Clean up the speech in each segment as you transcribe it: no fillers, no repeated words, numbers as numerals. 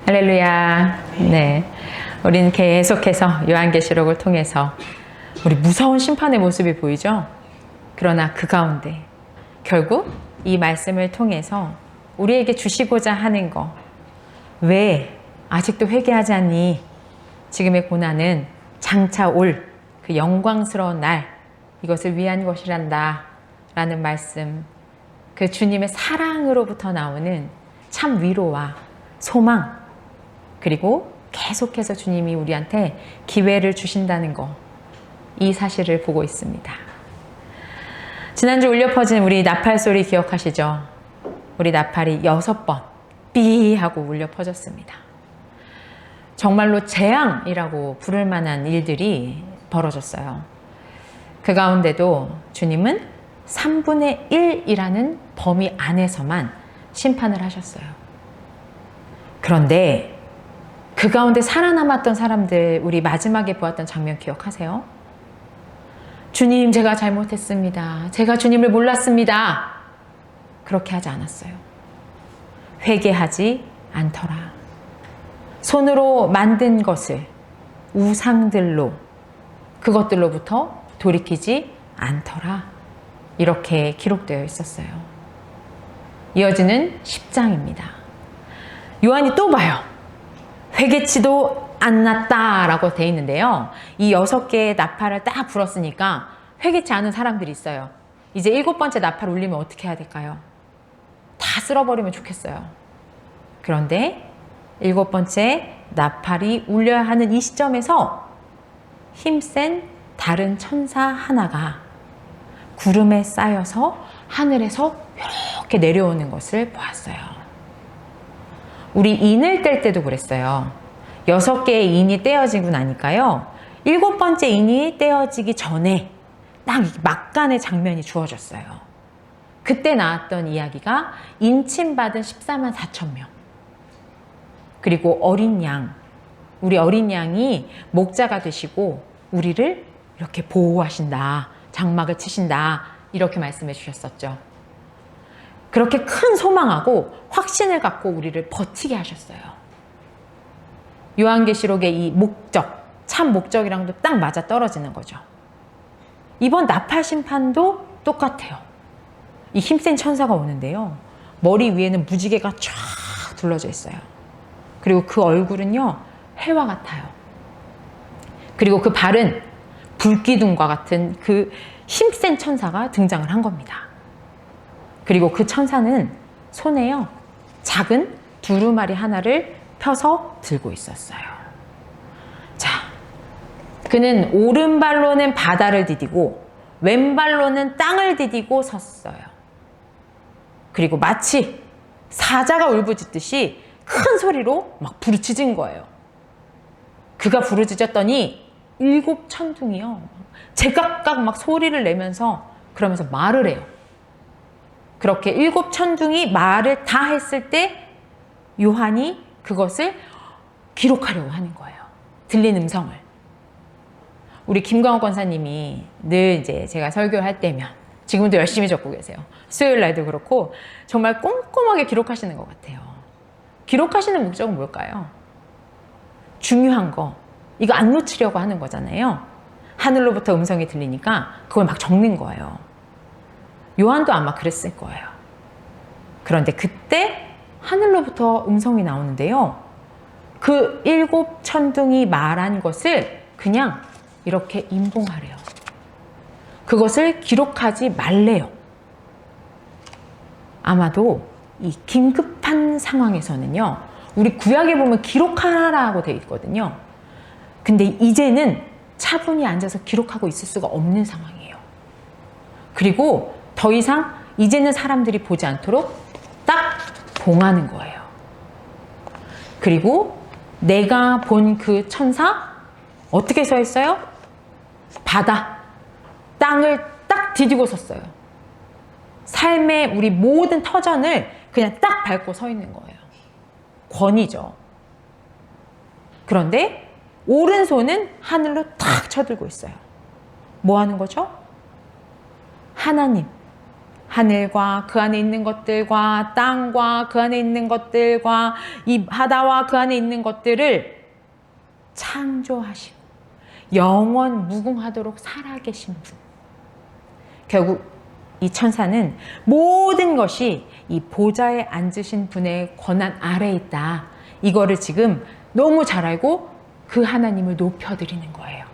할렐루야. 네. 우리는 계속해서 요한계시록을 통해서 우리 무서운 심판의 모습이 보이죠? 그러나 그 가운데 결국 이 말씀을 통해서 우리에게 주시고자 하는 거, 왜 아직도 회개하지 않니? 지금의 고난은 장차 올 그 영광스러운 날, 이것을 위한 것이란다 라는 말씀, 그 주님의 사랑으로부터 나오는 참 위로와 소망, 그리고 계속해서 주님이 우리한테 기회를 주신다는 거, 이 사실을 보고 있습니다. 지난주 울려 퍼진 우리 나팔 소리 기억하시죠? 우리 나팔이 6번 삐 하고 울려 퍼졌습니다. 정말로 재앙이라고 부를 만한 일들이 벌어졌어요. 그 가운데도 주님은 3분의 1이라는 범위 안에서만 심판을 하셨어요. 그런데 그 가운데 살아남았던 사람들, 우리 마지막에 보았던 장면 기억하세요? 주님, 제가 잘못했습니다. 제가 주님을 몰랐습니다. 그렇게 하지 않았어요. 회개하지 않더라. 손으로 만든 것을 우상들로, 그것들로부터 돌이키지 않더라. 이렇게 기록되어 있었어요. 이어지는 10장입니다. 요한이 또 봐요. 회개치도 않았다라고 되어 있는데요. 이 6개의 나팔을 딱 불었으니까 회개치 않은 사람들이 있어요. 이제 7번째 나팔 울리면 어떻게 해야 될까요? 다 쓸어버리면 좋겠어요. 그런데 7번째 나팔이 울려야 하는 이 시점에서 힘센 다른 천사 하나가 구름에 쌓여서 하늘에서 이렇게 내려오는 것을 보았어요. 우리 인을 뗄 때도 그랬어요. 6개의 인이 떼어지고 나니까요. 7번째 인이 떼어지기 전에 딱 막간의 장면이 주어졌어요. 그때 나왔던 이야기가 인침받은 14만 4천 명. 그리고 어린 양, 우리 어린 양이 목자가 되시고 우리를 이렇게 보호하신다, 장막을 치신다, 이렇게 말씀해 주셨었죠. 그렇게 큰 소망하고 확신을 갖고 우리를 버티게 하셨어요. 요한계시록의 이 목적, 참 목적이랑도 딱 맞아 떨어지는 거죠. 이번 나팔 심판도 똑같아요. 이 힘센 천사가 오는데요. 머리 위에는 무지개가 쫙 둘러져 있어요. 그리고 그 얼굴은요, 해와 같아요. 그리고 그 발은 불기둥과 같은 그 힘센 천사가 등장을 한 겁니다. 그리고 그 천사는 손에요, 작은 두루마리 하나를 펴서 들고 있었어요. 자, 그는 오른발로는 바다를 디디고 왼발로는 땅을 디디고 섰어요. 그리고 마치 사자가 울부짖듯이 큰 소리로 막 부르짖은 거예요. 그가 부르짖었더니 7 천둥이요, 제각각 막 소리를 내면서 그러면서 말을 해요. 그렇게 7 천둥이 말을 다 했을 때 요한이 그것을 기록하려고 하는 거예요. 들린 음성을. 우리 김광호 권사님이 늘 이제 제가 설교할 때면, 지금도 열심히 적고 계세요. 수요일 날도 그렇고 정말 꼼꼼하게 기록하시는 것 같아요. 기록하시는 목적은 뭘까요? 중요한 거, 이거 안 놓치려고 하는 거잖아요. 하늘로부터 음성이 들리니까 그걸 막 적는 거예요. 요한도 아마 그랬을 거예요. 그런데 그때 하늘로부터 음성이 나오는데요. 그 7 천둥이 말한 것을 그냥 이렇게 임봉하래요. 그것을 기록하지 말래요. 아마도 이 긴급한 상황에서는요, 우리 구약에 보면 기록하라고 되어 있거든요. 근데 이제는 차분히 앉아서 기록하고 있을 수가 없는 상황이에요. 그리고 더 이상 이제는 사람들이 보지 않도록 딱 봉하는 거예요. 그리고 내가 본 그 천사 어떻게 서 있어요? 바다, 땅을 딱 디디고 섰어요. 삶의 우리 모든 터전을 그냥 딱 밟고 서 있는 거예요. 권위죠. 그런데 오른손은 하늘로 탁 쳐들고 있어요. 뭐 하는 거죠? 하늘과 그 안에 있는 것들과 땅과 그 안에 있는 것들과 이 바다와 그 안에 있는 것들을 창조하시고 영원 무궁하도록 살아계신 분. 결국 이 천사는 모든 것이 이 보좌에 앉으신 분의 권한 아래에 있다. 이거를 지금 너무 잘 알고 그 하나님을 높여드리는 거예요.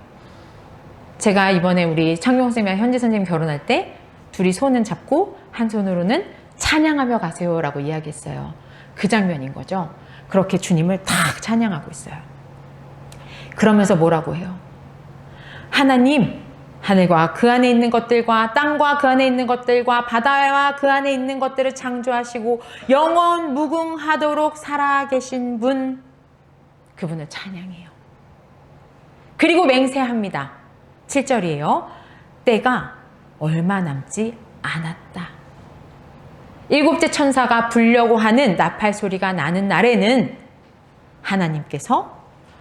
제가 이번에 우리 창경 선생님이랑 현지 선생님 결혼할 때 둘이 손은 잡고 한 손으로는 찬양하며 가세요라고 이야기했어요. 그 장면인 거죠. 그렇게 주님을 탁 찬양하고 있어요. 그러면서 뭐라고 해요? 하나님, 하늘과 그 안에 있는 것들과 땅과 그 안에 있는 것들과 바다와 그 안에 있는 것들을 창조하시고 영원 무궁하도록 살아계신 분, 그분을 찬양해요. 그리고 맹세합니다. 7절이에요. 때가 얼마 남지 않았다. 일곱째 천사가 불려고 하는 나팔 소리가 나는 날에는 하나님께서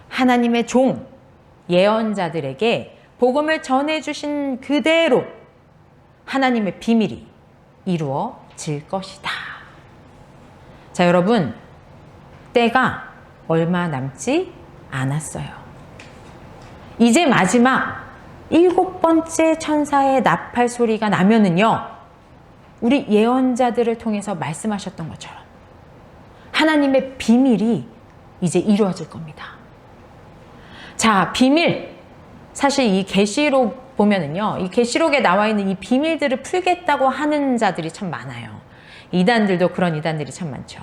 하나님의 종 예언자들에게 복음을 전해주신 그대로 하나님의 비밀이 이루어질 것이다. 자, 여러분, 때가 얼마 남지 않았어요. 이제 마지막 7번째 천사의 나팔 소리가 나면은요, 우리 예언자들을 통해서 말씀하셨던 것처럼 하나님의 비밀이 이제 이루어질 겁니다. 자, 비밀. 사실 이 계시록 보면은요, 이 계시록에 나와 있는 이 비밀들을 풀겠다고 하는 자들이 참 많아요. 이단들도 그런 이단들이 참 많죠.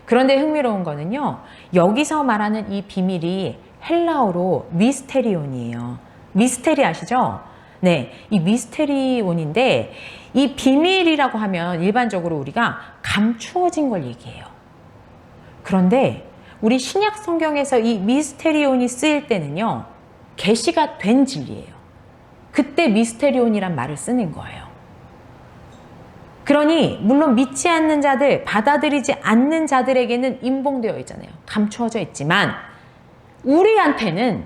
그런데 흥미로운 거는요, 여기서 말하는 이 비밀이 헬라어로 미스테리온이에요. 미스테리 아시죠? 네, 이 미스테리온인데 이 비밀이라고 하면 일반적으로 우리가 감추어진 걸 얘기해요. 그런데 우리 신약 성경에서 이 미스테리온이 쓰일 때는요, 계시가 된 진리예요. 그때 미스테리온이란 말을 쓰는 거예요. 그러니 물론 믿지 않는 자들, 받아들이지 않는 자들에게는 임봉되어 있잖아요. 감추어져 있지만 우리한테는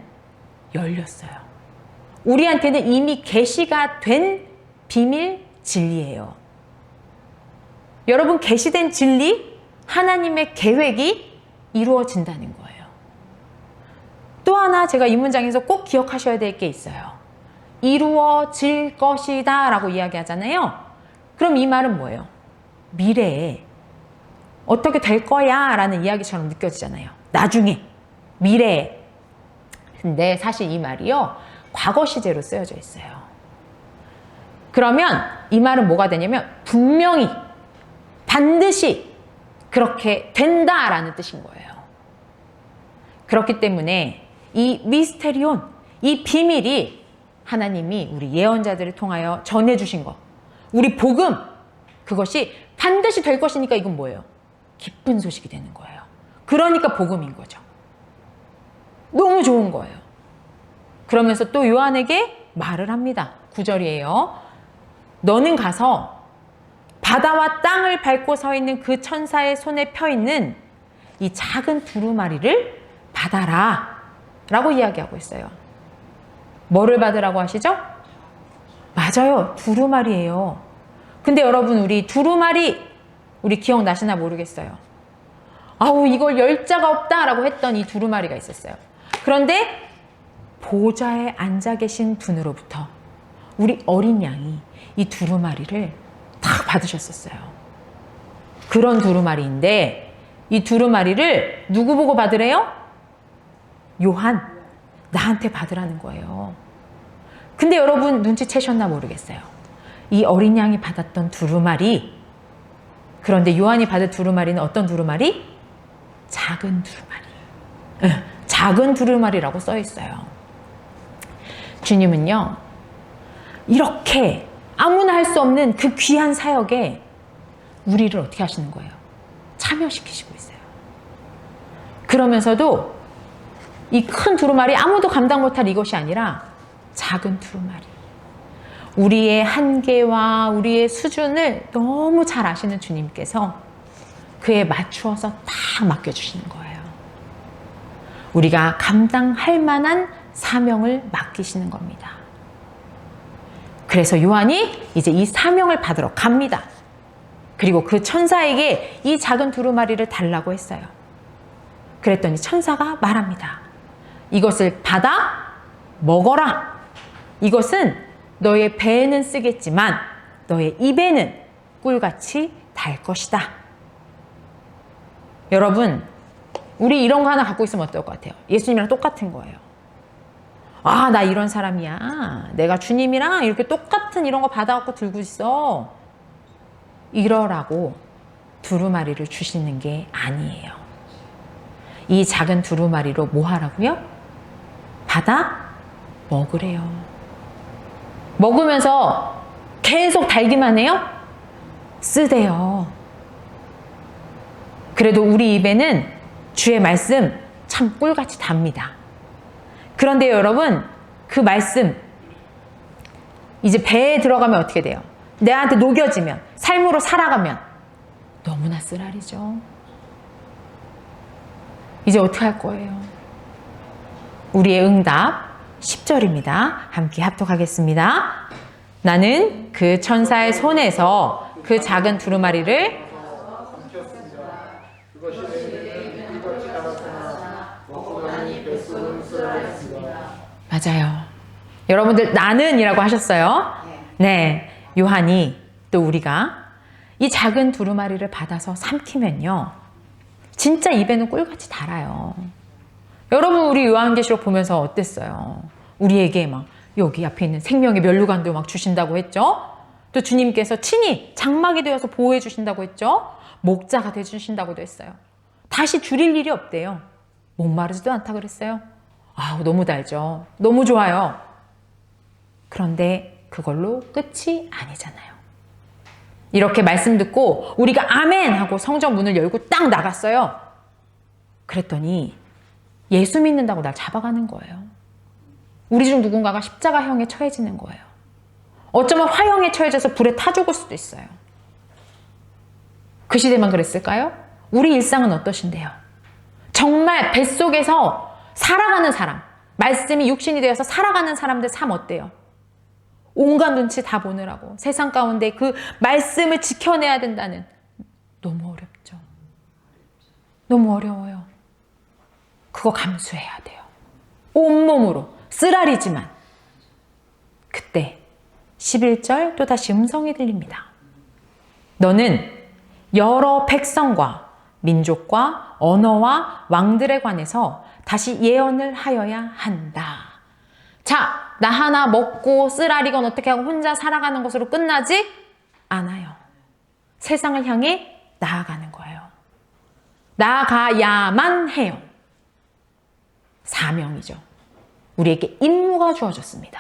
열렸어요. 우리한테는 이미 계시가 된 비밀 진리예요. 여러분, 계시된 진리, 하나님의 계획이 이루어진다는 거예요. 또 하나 제가 이 문장에서 꼭 기억하셔야 될 게 있어요. 이루어질 것이다 라고 이야기하잖아요. 그럼 이 말은 뭐예요? 미래에 어떻게 될 거야 라는 이야기처럼 느껴지잖아요. 나중에, 미래에. 근데 사실 이 말이요, 과거 시제로 쓰여져 있어요. 그러면 이 말은 뭐가 되냐면 분명히, 반드시 그렇게 된다라는 뜻인 거예요. 그렇기 때문에 이 미스테리온, 이 비밀이 하나님이 우리 예언자들을 통하여 전해주신 것, 우리 복음, 그것이 반드시 될 것이니까 이건 뭐예요? 기쁜 소식이 되는 거예요. 그러니까 복음인 거죠. 너무 좋은 거예요. 그러면서 또 요한에게 말을 합니다. 9절이에요. 너는 가서 바다와 땅을 밟고 서 있는 그 천사의 손에 펴 있는 이 작은 두루마리를 받아라 라고 이야기하고 있어요. 뭐를 받으라고 하시죠? 맞아요. 두루마리예요. 근데 여러분, 우리 두루마리, 우리 기억나시나 모르겠어요. 아우, 이걸 열 자가 없다라고 했던 이 두루마리가 있었어요. 그런데 보좌에 앉아 계신 분으로부터 우리 어린 양이 이 두루마리를 다 받으셨었어요. 그런 두루마리인데 이 두루마리를 누구 보고 받으래요? 요한, 나한테 받으라는 거예요. 근데 여러분 눈치채셨나 모르겠어요. 이 어린 양이 받았던 두루마리, 그런데 요한이 받은 두루마리는 어떤 두루마리? 작은 두루마리. 작은 두루마리라고 써 있어요. 주님은요, 이렇게 아무나 할 수 없는 그 귀한 사역에 우리를 어떻게 하시는 거예요? 참여시키시고 있어요. 그러면서도 이 큰 두루마리, 아무도 감당 못할 이것이 아니라 작은 두루마리, 우리의 한계와 우리의 수준을 너무 잘 아시는 주님께서 그에 맞추어서 다 맡겨주시는 거예요. 우리가 감당할 만한 사명을 맡기시는 겁니다. 그래서 요한이 이제 이 사명을 받으러 갑니다. 그리고 그 천사에게 이 작은 두루마리를 달라고 했어요. 그랬더니 천사가 말합니다. 이것을 받아 먹어라. 이것은 너의 배에는 쓰겠지만 너의 입에는 꿀같이 달 것이다. 여러분, 우리 이런 거 하나 갖고 있으면 어떨 것 같아요? 예수님이랑 똑같은 거예요. 아, 나 이런 사람이야. 내가 주님이랑 이렇게 똑같은 이런 거 받아갖고 들고 있어. 이러라고 두루마리를 주시는 게 아니에요. 이 작은 두루마리로 뭐 하라고요? 받아 먹으래요. 먹으면서 계속 달기만 해요? 쓰대요. 그래도 우리 입에는 주의 말씀 참 꿀같이 답니다. 그런데 여러분, 그 말씀 이제 배에 들어가면 어떻게 돼요? 내한테 녹여지면, 삶으로 살아가면 너무나 쓰라리죠. 이제 어떻게 할 거예요? 우리의 응답 10절입니다. 함께 합독하겠습니다. 나는 그 천사의 손에서 그 작은 두루마리를 맞아요. 여러분들 나는이라고 하셨어요. 네, 요한이 또 우리가 이 작은 두루마리를 받아서 삼키면요, 진짜 입에는 꿀같이 달아요. 여러분, 우리 요한계시록 보면서 어땠어요? 우리에게 막 여기 앞에 있는 생명의 면류관도 막 주신다고 했죠. 또 주님께서 친히 장막이 되어서 보호해 주신다고 했죠. 목자가 돼 주신다고도 했어요. 다시 줄일 일이 없대요. 목마르지도 않다 그랬어요. 아우, 너무 달죠. 너무 좋아요. 그런데 그걸로 끝이 아니잖아요. 이렇게 말씀 듣고 우리가 아멘 하고 성전 문을 열고 딱 나갔어요. 그랬더니 예수 믿는다고 날 잡아가는 거예요. 우리 중 누군가가 십자가형에 처해지는 거예요. 어쩌면 화형에 처해져서 불에 타 죽을 수도 있어요. 그 시대만 그랬을까요? 우리 일상은 어떠신데요? 정말 뱃속에서 살아가는 사람, 말씀이 육신이 되어서 살아가는 사람들 삶 어때요? 온갖 눈치 다 보느라고 세상 가운데 그 말씀을 지켜내야 된다는, 너무 어렵죠. 너무 어려워요. 그거 감수해야 돼요. 온몸으로 쓰라리지만. 그때 11절 또다시 음성이 들립니다. 너는 여러 백성과 민족과 언어와 왕들에 관해서 다시 예언을 하여야 한다. 자, 나 하나 먹고 쓰라리건 어떻게 하고 혼자 살아가는 것으로 끝나지 않아요. 세상을 향해 나아가는 거예요. 나아가야만 해요. 사명이죠. 우리에게 임무가 주어졌습니다.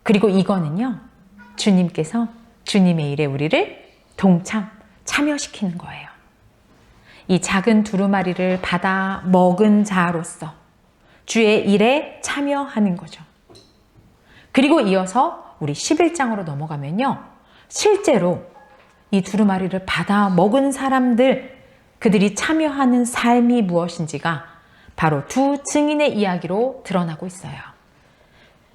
그리고 이거는요, 주님께서 주님의 일에 우리를 참여시키는 거예요. 이 작은 두루마리를 받아 먹은 자로서 주의 일에 참여하는 거죠. 그리고 이어서 우리 11장으로 넘어가면요, 실제로 이 두루마리를 받아 먹은 사람들, 그들이 참여하는 삶이 무엇인지가 바로 두 증인의 이야기로 드러나고 있어요.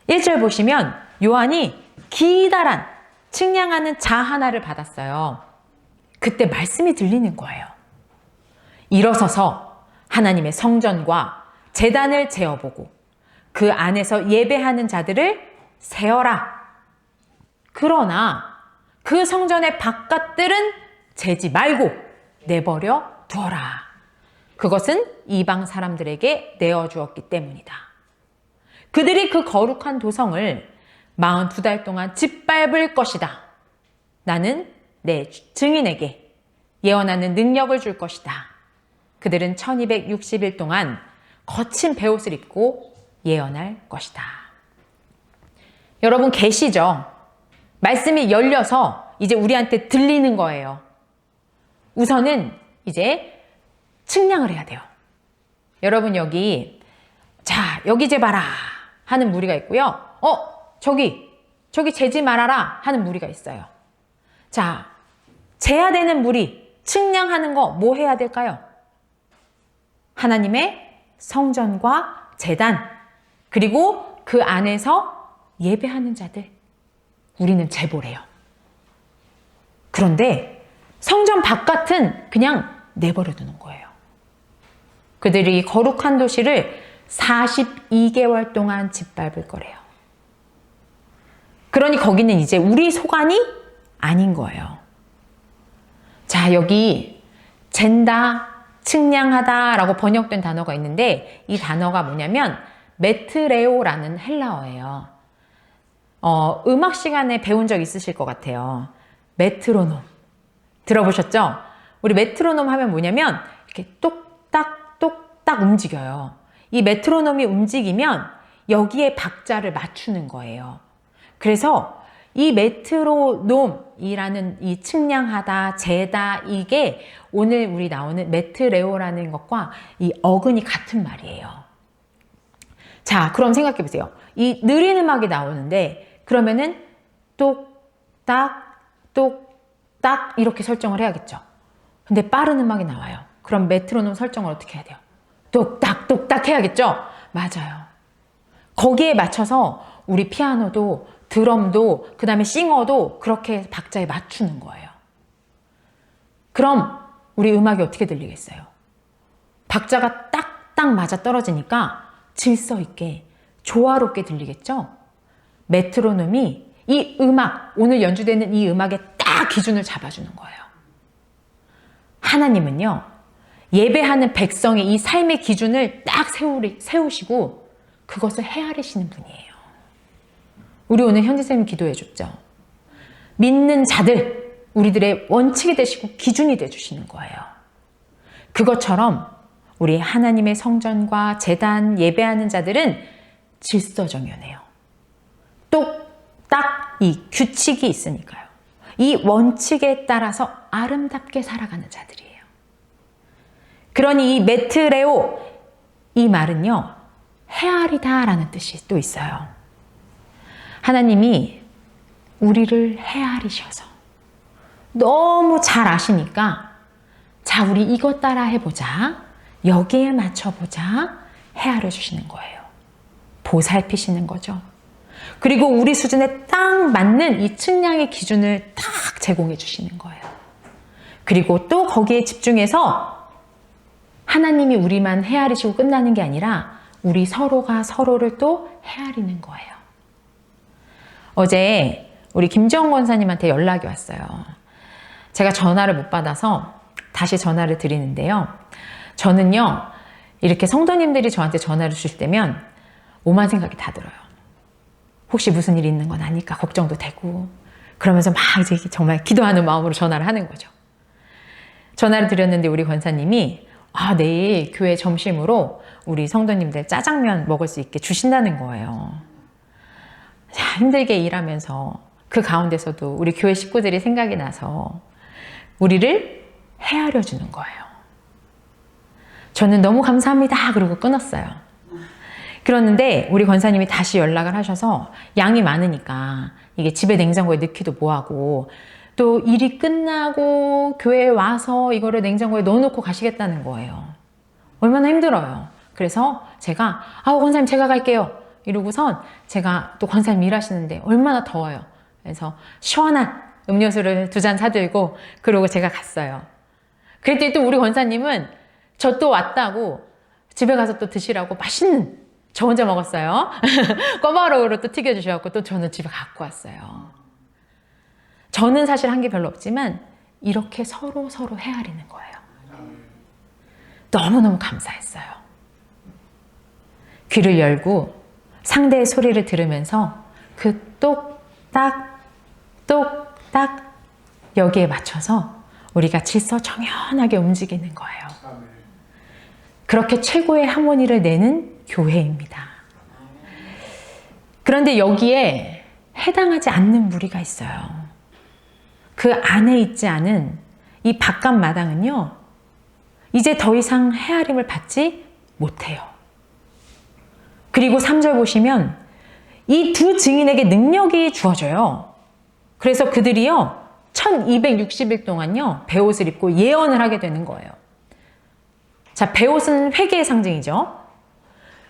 1절 보시면 요한이 기다란 측량하는 자 하나를 받았어요. 그때 말씀이 들리는 거예요. 일어서서 하나님의 성전과 제단을 재어보고 그 안에서 예배하는 자들을 세어라. 그러나 그 성전의 바깥들은 재지 말고 내버려 두어라. 그것은 이방 사람들에게 내어주었기 때문이다. 그들이 그 거룩한 도성을 42달 동안 짓밟을 것이다. 나는 내 증인에게 예언하는 능력을 줄 것이다. 그들은 1260일 동안 거친 베옷을 입고 예언할 것이다. 여러분 계시죠? 말씀이 열려서 이제 우리한테 들리는 거예요. 우선은 이제 측량을 해야 돼요. 여러분 여기, 자, 여기 재봐라 하는 무리가 있고요. 저기 재지 말아라 하는 무리가 있어요. 자, 재야 되는 무리, 측량하는 거 뭐 해야 될까요? 하나님의 성전과 제단, 그리고 그 안에서 예배하는 자들, 우리는 재보래요. 그런데 성전 바깥은 그냥 내버려 두는 거예요. 그들이 거룩한 도시를 42개월 동안 짓밟을 거래요. 그러니 거기는 이제 우리 소관이 아닌 거예요. 자, 여기 잰다, 측량하다 라고 번역된 단어가 있는데 이 단어가 뭐냐면 메트레오라는 헬라어예요. 음악 시간에 배운 적 있으실 것 같아요. 메트로놈. 들어보셨죠? 우리 메트로놈 하면 뭐냐면 이렇게 똑딱 똑딱 움직여요. 이 메트로놈이 움직이면 여기에 박자를 맞추는 거예요. 그래서 이 메트로놈이라는 이 측량하다, 재다 이게 오늘 우리 나오는 메트레오라는 것과 이 어근이 같은 말이에요. 자, 그럼 생각해 보세요. 이 느린 음악이 나오는데 그러면은 똑딱 똑딱 이렇게 설정을 해야겠죠. 근데 빠른 음악이 나와요. 그럼 메트로놈 설정을 어떻게 해야 돼요? 똑딱 똑딱 해야겠죠? 맞아요. 거기에 맞춰서 우리 피아노도 드럼도 그 다음에 싱어도 그렇게 박자에 맞추는 거예요. 그럼 우리 음악이 어떻게 들리겠어요? 박자가 딱딱 맞아 떨어지니까 질서 있게 조화롭게 들리겠죠? 메트로놈이 이 음악, 오늘 연주되는 이 음악에 딱 기준을 잡아주는 거예요. 하나님은요, 예배하는 백성의 이 삶의 기준을 딱 세우시고 그것을 헤아리시는 분이에요. 우리 오늘 현지쌤이 기도해 줬죠. 믿는 자들, 우리들의 원칙이 되시고 기준이 되주시는 거예요. 그것처럼 우리 하나님의 성전과 제단 예배하는 자들은 질서정연해요. 똑딱 이 규칙이 있으니까요. 이 원칙에 따라서 아름답게 살아가는 자들이에요. 그러니 이 메트레오, 이 말은요, 헤아리다라는 뜻이 또 있어요. 하나님이 우리를 헤아리셔서 너무 잘 아시니까 자, 우리 이것 따라 해보자. 여기에 맞춰보자. 헤아려 주시는 거예요. 보살피시는 거죠. 그리고 우리 수준에 딱 맞는 이 측량의 기준을 딱 제공해 주시는 거예요. 그리고 또 거기에 집중해서 하나님이 우리만 헤아리시고 끝나는 게 아니라 우리 서로가 서로를 또 헤아리는 거예요. 어제 우리 김지영 권사님한테 연락이 왔어요. 제가 전화를 못 받아서 다시 전화를 드리는데요. 저는요, 이렇게 성도님들이 저한테 전화를 주실 때면 오만 생각이 다 들어요. 혹시 무슨 일이 있는 건 아닐까 걱정도 되고, 그러면서 막 이제 정말 기도하는 마음으로 전화를 하는 거죠. 전화를 드렸는데 우리 권사님이 내일 교회 점심으로 우리 성도님들 짜장면 먹을 수 있게 주신다는 거예요. 자, 힘들게 일하면서 그 가운데서도 우리 교회 식구들이 생각이 나서 우리를 헤아려 주는 거예요. 저는 너무 감사합니다. 그러고 끊었어요. 그러는데 우리 권사님이 다시 연락을 하셔서 양이 많으니까 이게 집에 냉장고에 넣기도 뭐하고 또 일이 끝나고 교회에 와서 이거를 냉장고에 넣어놓고 가시겠다는 거예요. 얼마나 힘들어요. 그래서 제가 권사님 제가 갈게요. 이러고선 제가 또 권사님 일하시는데 얼마나 더워요. 그래서 시원한 음료수를 2잔 사들고 그러고 제가 갔어요. 그랬더니 또 우리 권사님은 저 또 왔다고 집에 가서 또 드시라고 맛있는 저 혼자 먹었어요. 꼬바로우로 또 튀겨주셔서 또 저는 집에 갖고 왔어요. 저는 사실 한 게 별로 없지만 이렇게 서로 헤아리는 거예요. 너무너무 감사했어요. 귀를 열고 상대의 소리를 들으면서 그 똑딱 똑딱 여기에 맞춰서 우리가 질서정연하게 움직이는 거예요. 그렇게 최고의 하모니를 내는 교회입니다. 그런데 여기에 해당하지 않는 무리가 있어요. 그 안에 있지 않은 이 바깥 마당은요, 이제 더 이상 헤아림을 받지 못해요. 그리고 3절 보시면 이 두 증인에게 능력이 주어져요. 그래서 그들이요, 1260일 동안요, 베옷을 입고 예언을 하게 되는 거예요. 자, 베옷은 회개의 상징이죠.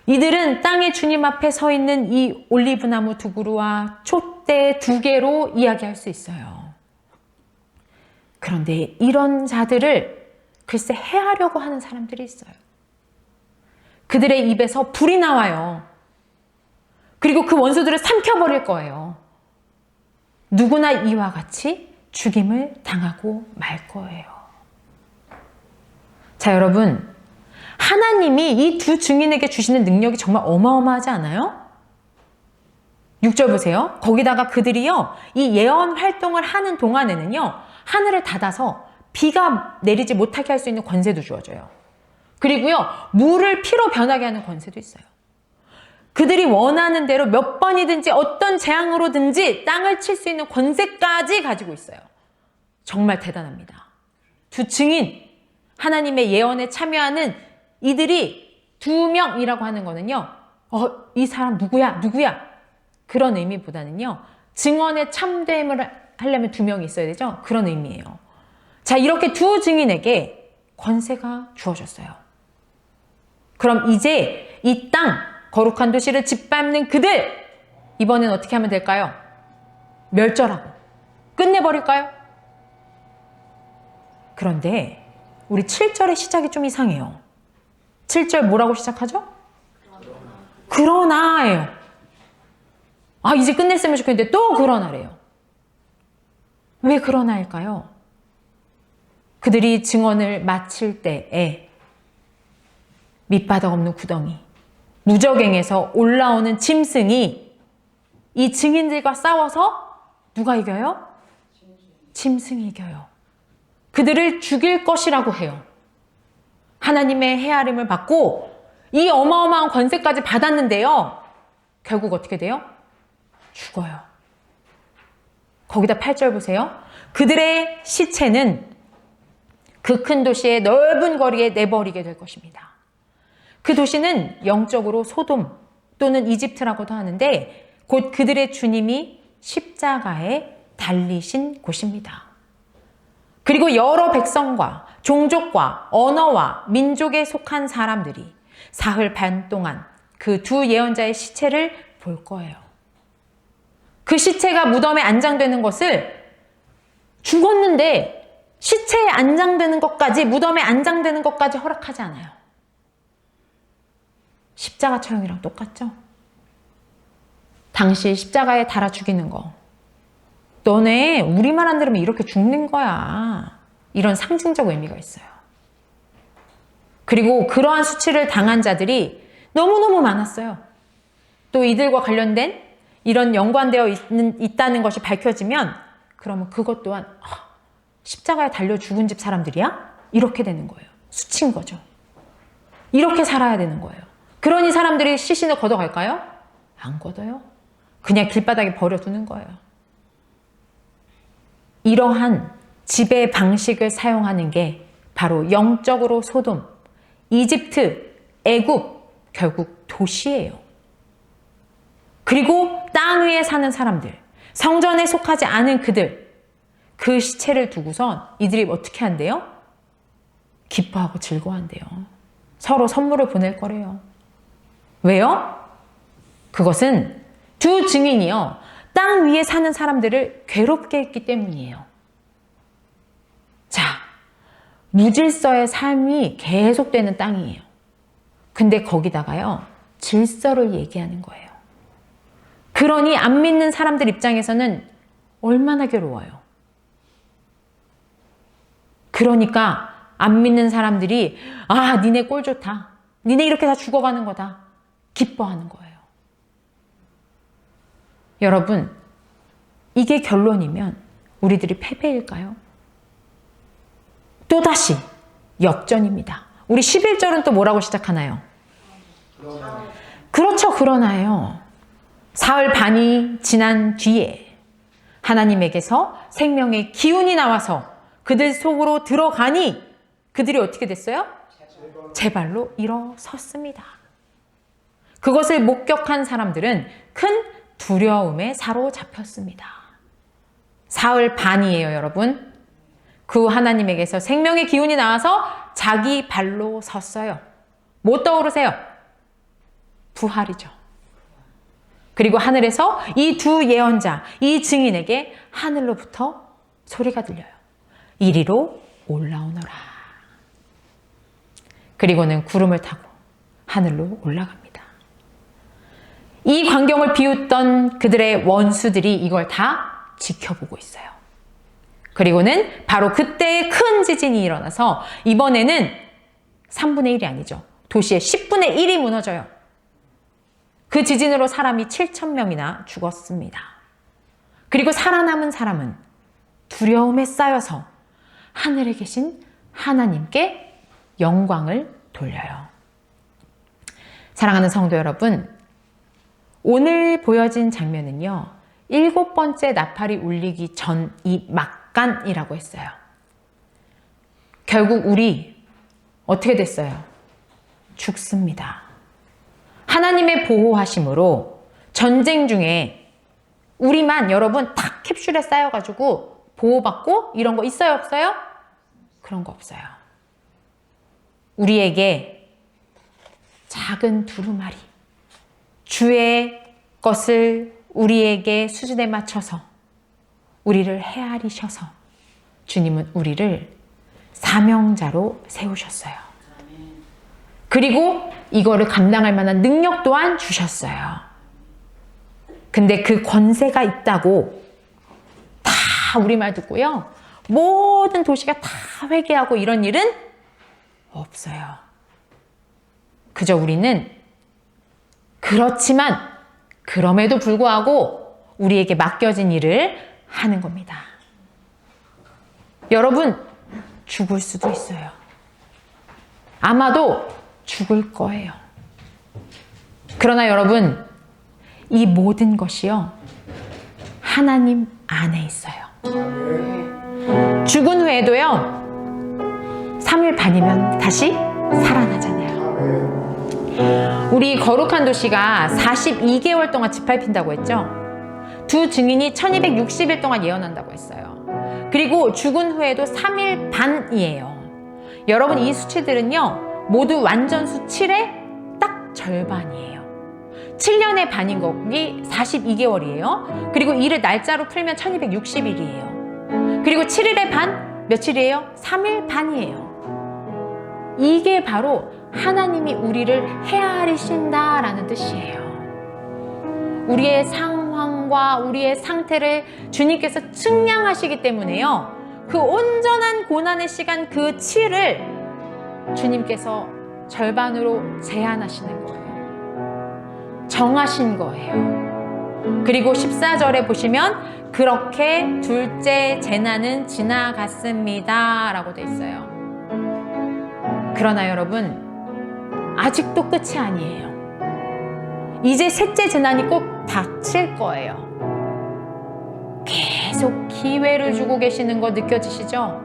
이들은 땅의 주님 앞에 서 있는 이 올리브나무 2그루와 촛대 2개로 이야기할 수 있어요. 그런데 이런 자들을 글쎄 해하려고 하는 사람들이 있어요. 그들의 입에서 불이 나와요. 그리고 그 원수들을 삼켜버릴 거예요. 누구나 이와 같이 죽임을 당하고 말 거예요. 자, 여러분, 하나님이 이 두 증인에게 주시는 능력이 정말 어마어마하지 않아요? 6절 보세요. 거기다가 그들이요, 이 예언 활동을 하는 동안에는요, 하늘을 닫아서 비가 내리지 못하게 할 수 있는 권세도 주어져요. 그리고요, 물을 피로 변하게 하는 권세도 있어요. 그들이 원하는 대로 몇 번이든지 어떤 재앙으로든지 땅을 칠 수 있는 권세까지 가지고 있어요. 정말 대단합니다. 두 증인, 하나님의 예언에 참여하는 이들이 2명이라고 하는 거는요, 이 사람 누구야? 그런 의미보다는요, 증언의 참됨을 하려면 2명이 있어야 되죠? 그런 의미예요. 자, 이렇게 두 증인에게 권세가 주어졌어요. 그럼 이제 이 땅, 거룩한 도시를 짓밟는 그들, 이번엔 어떻게 하면 될까요? 멸절하고 끝내버릴까요? 그런데 우리 7절의 시작이 좀 이상해요. 7절 뭐라고 시작하죠? 그러나예요. 이제 끝냈으면 좋겠는데 또 그러나래요. 왜 그러나일까요? 그들이 증언을 마칠 때에 밑바닥 없는 구덩이, 무적행에서 올라오는 짐승이 이 증인들과 싸워서 누가 이겨요? 짐승이 이겨요. 그들을 죽일 것이라고 해요. 하나님의 헤아림을 받고 이 어마어마한 권세까지 받았는데요, 결국 어떻게 돼요? 죽어요. 거기다 8절 보세요. 그들의 시체는 그 큰 도시의 넓은 거리에 내버리게 될 것입니다. 그 도시는 영적으로 소돔 또는 이집트라고도 하는데 곧 그들의 주님이 십자가에 달리신 곳입니다. 그리고 여러 백성과 종족과 언어와 민족에 속한 사람들이 사흘 반 동안 그 두 예언자의 시체를 볼 거예요. 그 시체가 무덤에 안장되는 것을 죽었는데 시체에 안장되는 것까지, 무덤에 안장되는 것까지 허락하지 않아요. 십자가 처형이랑 똑같죠? 당시 십자가에 달아 죽이는 거. 너네 우리 말 안 들으면 이렇게 죽는 거야. 이런 상징적 의미가 있어요. 그리고 그러한 수치를 당한 자들이 너무너무 많았어요. 또 이들과 관련된 이런 연관되어 있다는 것이 밝혀지면 그러면 그것 또한 십자가에 달려 죽은 집 사람들이야? 이렇게 되는 거예요. 수치인 거죠. 이렇게 살아야 되는 거예요. 그러니 사람들이 시신을 걷어갈까요? 안 걷어요. 그냥 길바닥에 버려두는 거예요. 이러한 지배 방식을 사용하는 게 바로 영적으로 소돔, 이집트, 애굽, 결국 도시예요. 그리고 땅 위에 사는 사람들, 성전에 속하지 않은 그들, 그 시체를 두고선 이들이 어떻게 한대요? 기뻐하고 즐거워한대요. 서로 선물을 보낼 거래요. 왜요? 그것은 두 증인이요, 땅 위에 사는 사람들을 괴롭게 했기 때문이에요. 자, 무질서의 삶이 계속되는 땅이에요. 근데 거기다가요, 질서를 얘기하는 거예요. 그러니 안 믿는 사람들 입장에서는 얼마나 괴로워요. 그러니까 안 믿는 사람들이 니네 꼴 좋다. 니네 이렇게 다 죽어가는 거다. 기뻐하는 거예요. 여러분, 이게 결론이면 우리들이 패배일까요? 또다시 역전입니다. 우리 11절은 또 뭐라고 시작하나요? 그렇죠, 그러나요. 사흘 반이 지난 뒤에 하나님에게서 생명의 기운이 나와서 그들 속으로 들어가니 그들이 어떻게 됐어요? 제 발로 일어섰습니다. 그것을 목격한 사람들은 큰 두려움에 사로잡혔습니다. 사흘 반이에요, 여러분. 그 하나님에게서 생명의 기운이 나와서 자기 발로 섰어요. 뭐 떠오르세요? 부활이죠. 그리고 하늘에서 이 두 예언자, 이 증인에게 하늘로부터 소리가 들려요. 이리로 올라오너라. 그리고는 구름을 타고 하늘로 올라갑니다. 이 광경을 비웃던 그들의 원수들이 이걸 다 지켜보고 있어요. 그리고는 바로 그때 큰 지진이 일어나서 이번에는 3분의 1이 아니죠. 도시의 10분의 1이 무너져요. 그 지진으로 사람이 7,000명이나 죽었습니다. 그리고 살아남은 사람은 두려움에 쌓여서 하늘에 계신 하나님께 영광을 돌려요. 사랑하는 성도 여러분, 오늘 보여진 장면은요, 7번째 나팔이 울리기 전 이 막간이라고 했어요. 결국 우리 어떻게 됐어요? 죽습니다. 하나님의 보호하심으로 전쟁 중에 우리만 여러분 탁 캡슐에 쌓여가지고 보호받고 이런 거 있어요, 없어요? 그런 거 없어요. 우리에게 작은 두루마리, 주의 것을 우리에게 수준에 맞춰서 우리를 헤아리셔서 주님은 우리를 사명자로 세우셨어요. 그리고 이거를 감당할 만한 능력 또한 주셨어요. 근데 그 권세가 있다고 다 우리말 듣고요, 모든 도시가 다 회개하고 이런 일은 없어요. 그저 우리는 그렇지만 그럼에도 불구하고 우리에게 맡겨진 일을 하는 겁니다. 여러분, 죽을 수도 있어요. 아마도 죽을 거예요. 그러나 여러분, 이 모든 것이요, 하나님 안에 있어요. 죽은 후에도요, 3일 반이면 다시 살아나잖아요. 우리 거룩한 도시가 42개월 동안 짓밟힌다고 했죠. 두 증인이 1260일 동안 예언한다고 했어요. 그리고 죽은 후에도 3일 반이에요. 여러분, 이 수치들은요, 모두 완전수 7의 딱 절반이에요. 7년의 반인 거기 42개월이에요. 그리고 이를 날짜로 풀면 1260일이에요. 그리고 7일의 반, 며칠이에요? 3일 반이에요. 이게 바로 하나님이 우리를 헤아리신다라는 뜻이에요. 우리의 상황과 우리의 상태를 주님께서 측량하시기 때문에요, 그 온전한 고난의 시간 그 7을 주님께서 절반으로 제한하시는 거예요. 정하신 거예요. 그리고 14절에 보시면 그렇게 둘째 재난은 지나갔습니다 라고 돼 있어요. 그러나 여러분, 아직도 끝이 아니에요. 이제 셋째 재난이 꼭 닥칠 거예요. 계속 기회를 주고 계시는 거 느껴지시죠?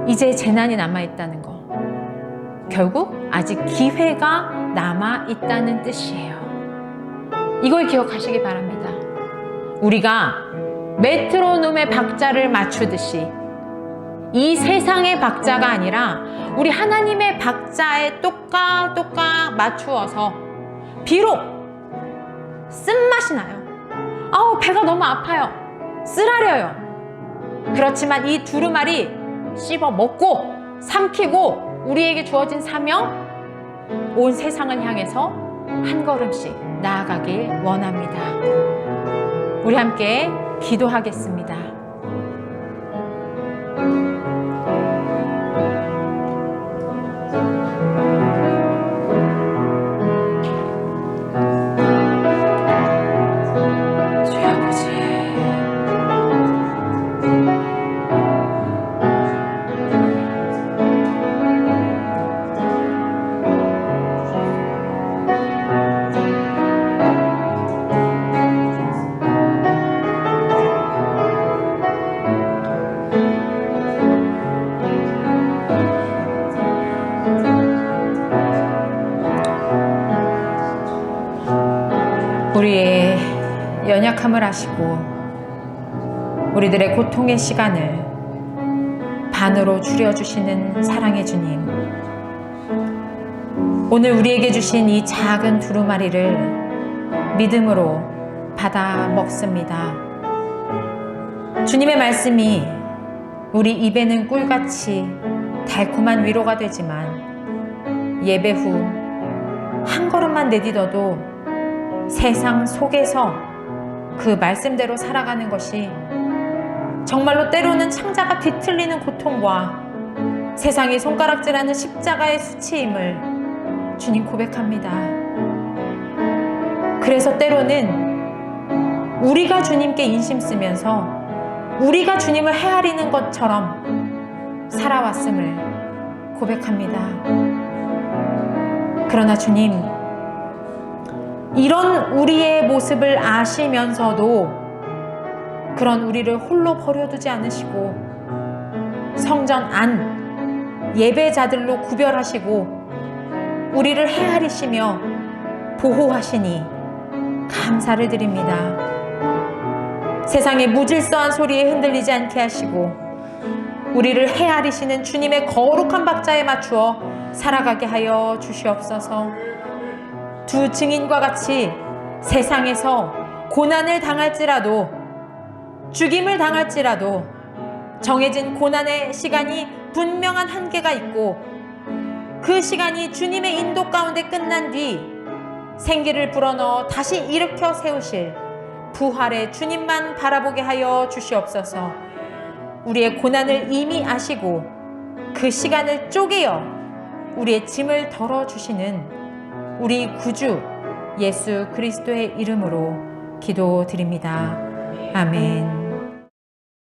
이제 재난이 남아있다는 거, 결국 아직 기회가 남아있다는 뜻이에요. 이걸 기억하시기 바랍니다. 우리가 메트로놈의 박자를 맞추듯이 이 세상의 박자가 아니라 우리 하나님의 박자에 똑깍똑깍 맞추어서, 비록 쓴맛이 나요. 아우, 배가 너무 아파요. 쓰라려요. 그렇지만 이 두루마리 씹어 먹고 삼키고 우리에게 주어진 사명, 온 세상을 향해서 한 걸음씩 나아가길 원합니다. 우리 함께 기도하겠습니다. 우리의 연약함을 아시고 우리들의 고통의 시간을 반으로 줄여주시는 사랑의 주님, 오늘 우리에게 주신 이 작은 두루마리를 믿음으로 받아 먹습니다. 주님의 말씀이 우리 입에는 꿀같이 달콤한 위로가 되지만 예배 후 한 걸음만 내딛어도 세상 속에서 그 말씀대로 살아가는 것이 정말로 때로는 창자가 뒤틀리는 고통과 세상이 손가락질하는 십자가의 수치임을 주님 고백합니다. 그래서 때로는 우리가 주님께 인심 쓰면서 우리가 주님을 헤아리는 것처럼 살아왔음을 고백합니다. 그러나 주님, 이런 우리의 모습을 아시면서도 그런 우리를 홀로 버려두지 않으시고 성전 안 예배자들로 구별하시고 우리를 헤아리시며 보호하시니 감사를 드립니다. 세상의 무질서한 소리에 흔들리지 않게 하시고 우리를 헤아리시는 주님의 거룩한 박자에 맞추어 살아가게 하여 주시옵소서. 두 증인과 같이 세상에서 고난을 당할지라도 죽임을 당할지라도 정해진 고난의 시간이 분명한 한계가 있고 그 시간이 주님의 인도 가운데 끝난 뒤 생기를 불어넣어 다시 일으켜 세우실 부활의 주님만 바라보게 하여 주시옵소서. 우리의 고난을 이미 아시고 그 시간을 쪼개어 우리의 짐을 덜어주시는 우리 구주 예수 그리스도의 이름으로 기도드립니다. 아멘.